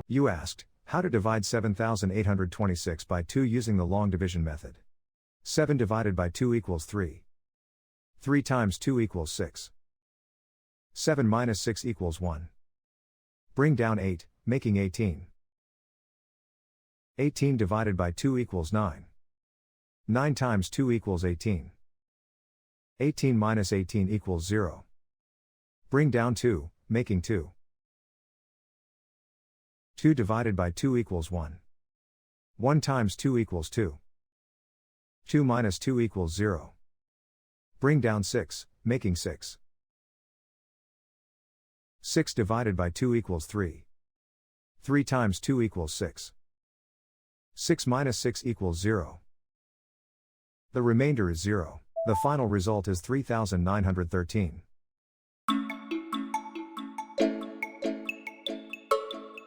You asked, how to divide 7,826 by 2 using the long division method. 7 divided by 2 equals 3. 3 times 2 equals 6. 7 minus 6 equals 1. Bring down 8, making 18. 18 divided by 2 equals 9. 9 times 2 equals 18. 18 minus 18 equals 0. Bring down 2, making 2. 2 divided by 2 equals 1. 1 times 2 equals 2. 2 minus 2 equals 0. Bring down 6, making 6. 6 divided by 2 equals 3. 3 times 2 equals 6. 6 minus 6 equals 0. The remainder is 0. The final result is 3,913.